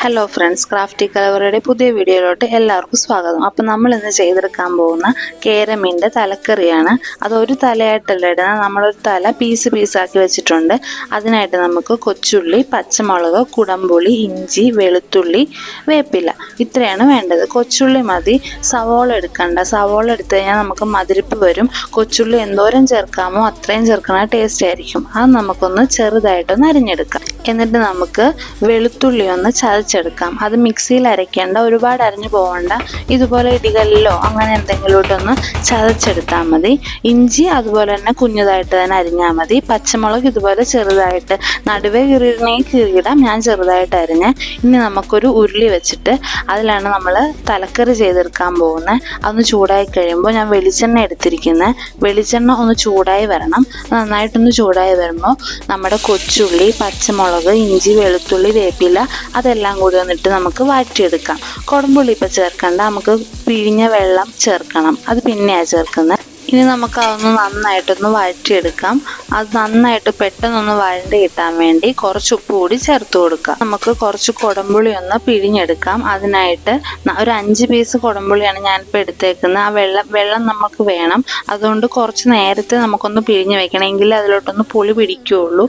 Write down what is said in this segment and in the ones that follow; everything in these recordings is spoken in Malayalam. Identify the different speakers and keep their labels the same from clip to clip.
Speaker 1: ഹലോ ഫ്രണ്ട്സ്, ക്രാഫ്റ്റി കലവറയുടെ പുതിയ വീഡിയോയിലോട്ട് എല്ലാവർക്കും സ്വാഗതം. അപ്പം നമ്മൾ ഇന്ന് ചെയ്തെടുക്കാൻ പോകുന്ന കേരമീൻ്റെ തലക്കറിയാണ്. അതൊരു തലയായിട്ടല്ല ഇടുന്നത്, നമ്മളൊരു തല പീസാക്കി വെച്ചിട്ടുണ്ട്. അതിനായിട്ട് നമുക്ക് കൊച്ചുള്ളി, പച്ചമുളക്, കുടംപുളി, ഇഞ്ചി, വെളുത്തുള്ളി, വേപ്പില ഇത്രയാണ് വേണ്ടത്. കൊച്ചുള്ളി മതി, സവോള എടുക്കണ്ട. സവോള എടുത്തു കഴിഞ്ഞാൽ നമുക്ക് മധുരിപ്പ് വരും. കൊച്ചുള്ളി എന്തോരം ചേർക്കാമോ അത്രയും ചേർക്കണ ടേസ്റ്റ് ആയിരിക്കും. അത് നമുക്കൊന്ന് ചെറുതായിട്ടൊന്ന് അരിഞ്ഞെടുക്കാം. എന്നിട്ട് നമുക്ക് വെളുത്തുള്ളി ഒന്ന് ചതച്ചെടുക്കാം. അത് മിക്സിയിൽ അരയ്ക്കേണ്ട, ഒരുപാട് അരഞ്ഞു പോകണ്ട. ഇതുപോലെ ഇടികല്ലിലോ അങ്ങനെ എന്തെങ്കിലോട്ടൊന്ന് ചതച്ചെടുത്താൽ മതി. ഇഞ്ചി അതുപോലെ തന്നെ കുഞ്ഞതായിട്ട് തന്നെ അരിഞ്ഞാൽ മതി. പച്ചമുളക് ഇതുപോലെ ചെറുതായിട്ട്, നടുവേ കീറിയിടണമെങ്കിൽ കീറിയിടാം, ഞാൻ ചെറുതായിട്ട് അരിഞ്ഞ്. ഇനി നമുക്കൊരു ഉരുളി വെച്ചിട്ട് അതിലാണ് നമ്മൾ തലക്കറി ചെയ്തെടുക്കാൻ പോകുന്നത്. അതൊന്ന് ചൂടായി കഴിയുമ്പോൾ ഞാൻ വെളിച്ചെണ്ണ എടുത്തിരിക്കുന്നത്. വെളിച്ചെണ്ണ ഒന്ന് ചൂടായി വരണം. നന്നായിട്ടൊന്ന് ചൂടായി വരുമ്പോൾ നമ്മുടെ കൊച്ചുള്ളി, പച്ചമുളക്, ഇഞ്ചി, വെളുത്തുള്ളി, വേപ്പില അതെല്ലാം കൂടി വന്നിട്ട് നമുക്ക് വാറ്റിയെടുക്കാം. കുടംപുളി ഇപ്പം ചേർക്കണ്ട, നമുക്ക് പിഴിഞ്ഞ വെള്ളം ചേർക്കണം. അത് പിന്നെയാണ് ചേർക്കുന്നത്. ഇനി നമുക്ക് അതൊന്ന് നന്നായിട്ടൊന്ന് വഴറ്റിയെടുക്കാം. അത് നന്നായിട്ട് പെട്ടെന്നൊന്ന് വഴണ്ടി കിട്ടാൻ വേണ്ടി കുറച്ച് ഉപ്പ് കൂടി ചേർത്ത് കൊടുക്കാം. നമുക്ക് കുറച്ച് കുടംപുളി ഒന്ന് പിഴിഞ്ഞെടുക്കാം. അതിനായിട്ട് ഒരു 5 പീസ് കുടംപുളിയാണ് ഞാനിപ്പോൾ എടുത്തേക്കുന്നത്. ആ വെള്ളം നമുക്ക് വേണം. അതുകൊണ്ട് കുറച്ച് നേരത്തെ നമുക്കൊന്ന് പിഴിഞ്ഞ് വെക്കണം, എങ്കിലേ അതിലോട്ടൊന്ന് പുളി പിടിക്കുകയുള്ളൂ.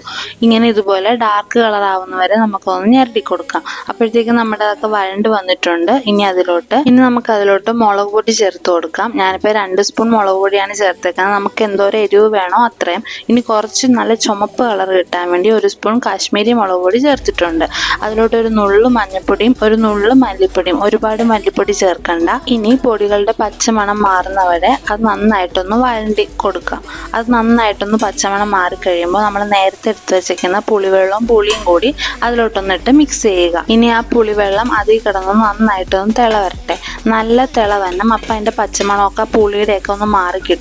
Speaker 1: ഇങ്ങനെ ഇതുപോലെ ഡാർക്ക് കളർ ആവുന്ന വരെ നമുക്കൊന്ന് ഞെരടി കൊടുക്കാം. അപ്പോഴത്തേക്കും നമ്മുടെ അതൊക്കെ വഴണ്ട് വന്നിട്ടുണ്ട്. ഇനി നമുക്ക് അതിലോട്ട് മുളക് പൊടി ചേർത്ത് കൊടുക്കാം. ഞാനിപ്പോൾ 2 സ്പൂൺ മുളക് പൊടിയാണ് ചേർത്തേക്കുന്നത്. നമുക്ക് എന്തോരം എരിവ് വേണോ അത്രയും. ഇനി കുറച്ച് നല്ല ചുമപ്പ് കളർ കിട്ടാൻ വേണ്ടി 1 സ്പൂൺ കാശ്മീരി മുളക് പൊടി ചേർത്തിട്ടുണ്ട്. അതിലോട്ട് ഒരു നുള്ളു മഞ്ഞൾപ്പൊടിയും ഒരു നുള്ളു മല്ലിപ്പൊടിയും, ഒരുപാട് മല്ലിപ്പൊടി ചേർക്കണ്ട. ഇനി പൊടികളുടെ പച്ചമണം മാറുന്നവരെ അത് നന്നായിട്ടൊന്ന് വഴണ്ടി കൊടുക്കാം. അത് നന്നായിട്ടൊന്ന് പച്ചമണം മാറിക്കഴിയുമ്പോൾ നമ്മൾ നേരത്തെ എടുത്ത് വെച്ചിരിക്കുന്ന പുളിവെള്ളവും പുളിയും കൂടി അതിലോട്ടൊന്നിട്ട് മിക്സ് ചെയ്യുക. ഇനി ആ പുളിവെള്ളം അതിൽ കിടന്ന് നന്നായിട്ടൊന്ന് തിള വരട്ടെ. നല്ല തിള വരണം. അപ്പം അതിൻ്റെ പച്ചമണമൊക്കെ പുളിയുടെയൊക്കെ ഒന്ന് മാറിക്കിട്ടും.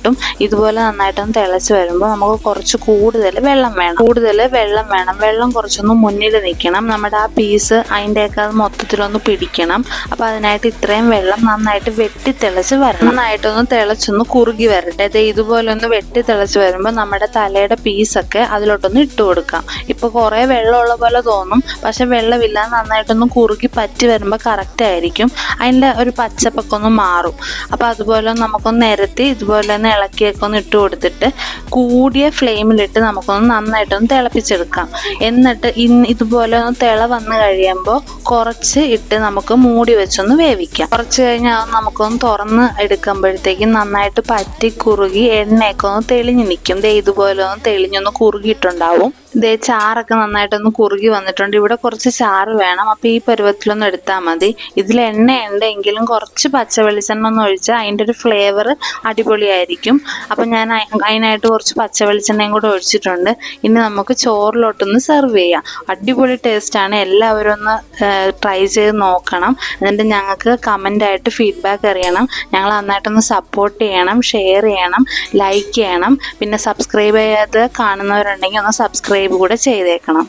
Speaker 1: ഇതുപോലെ നന്നായിട്ടൊന്ന് തിളച്ച് വരുമ്പോൾ നമുക്ക് കുറച്ച് കൂടുതൽ വെള്ളം വേണം. വെള്ളം കുറച്ചൊന്ന് മുന്നിൽ നിൽക്കണം. നമ്മുടെ ആ പീസ് അതിൻ്റെയൊക്കെ അത് മൊത്തത്തിലൊന്ന് പിടിക്കണം. അപ്പോൾ അതിനായിട്ട് ഇത്രയും വെള്ളം നന്നായിട്ട് വെട്ടി തിളച്ച് വരണം. നന്നായിട്ടൊന്ന് തിളച്ചൊന്ന് കുറുകി വരട്ടെ. ഇതുപോലെ ഒന്ന് വെട്ടി തിളച്ച് വരുമ്പോൾ നമ്മുടെ തലയുടെ പീസൊക്കെ അതിലോട്ടൊന്ന് ഇട്ട് കൊടുക്കാം. ഇപ്പോൾ കുറേ വെള്ളമുള്ള പോലെ തോന്നും, പക്ഷെ വെള്ളമില്ലാതെ നന്നായിട്ടൊന്ന് കുറുകി പറ്റി വരുമ്പോൾ കറക്റ്റ് ആയിരിക്കും. അതിൻ്റെ ഒരു പച്ചപ്പൊക്കെ ഒന്ന് മാറും. അപ്പോൾ അതുപോലെ നമുക്കൊന്ന് നിരത്തി ഇതുപോലെ തന്നെ ഇളക്കിയൊക്കെ ഒന്ന് ഇട്ട് കൊടുത്തിട്ട് കൂടിയ ഫ്ലെയിമിലിട്ട് നമുക്കൊന്ന് നന്നായിട്ടൊന്ന് തിളപ്പിച്ചെടുക്കാം. എന്നിട്ട് ഇതുപോലെ ഒന്ന് തിള വന്ന് കഴിയുമ്പോൾ കുറച്ച് ഇട്ട് നമുക്ക് മൂടി വെച്ചൊന്ന് വേവിക്കാം. കുറച്ച് കഴിഞ്ഞാൽ നമുക്കൊന്ന് തുറന്ന് എടുക്കുമ്പോഴത്തേക്കും നന്നായിട്ട് പറ്റി കുറുകി എണ്ണയൊക്കെ ഒന്ന് തെളിഞ്ഞ് നിൽക്കും. ഇതുപോലെ ഒന്ന് തെളിഞ്ഞൊന്ന് കുറുകിയിട്ടുണ്ടാവും. ചാറൊക്കെ നന്നായിട്ടൊന്ന് കുറുകി വന്നിട്ടുണ്ട്. ഇവിടെ കുറച്ച് ചാറ് വേണം. അപ്പോൾ ഈ പരുവത്തിലൊന്നും എടുത്താൽ മതി. ഇതിൽ എണ്ണ ഉണ്ടെങ്കിലും കുറച്ച് പച്ച വെളിച്ചെണ്ണ ഒന്ന് ഒഴിച്ചാൽ അതിൻ്റെ ഒരു ഫ്ലേവർ അടിപൊളിയായിരിക്കും. അപ്പം ഞാൻ അതിനായിട്ട് കുറച്ച് പച്ച വെളിച്ചെണ്ണയും കൂടെ ഒഴിച്ചിട്ടുണ്ട്. ഇനി നമുക്ക് ചോറിലോട്ടൊന്ന് സെർവ് ചെയ്യാം. അടിപൊളി ടേസ്റ്റാണ്. എല്ലാവരും ഒന്ന് ട്രൈ ചെയ്ത് നോക്കണം. എന്നിട്ട് ഞങ്ങൾക്ക് കമൻ്റായിട്ട് ഫീഡ്ബാക്ക് അറിയണം. ഞങ്ങൾ നന്നായിട്ടൊന്ന് സപ്പോർട്ട് ചെയ്യണം, ഷെയർ ചെയ്യണം, ലൈക്ക് ചെയ്യണം. പിന്നെ സബ്സ്ക്രൈബ് ചെയ്യാതെ കാണുന്നവരുണ്ടെങ്കിൽ ഒന്ന് സബ്സ്ക്രൈബ് കൂടെ ചെയ്തേക്കണം.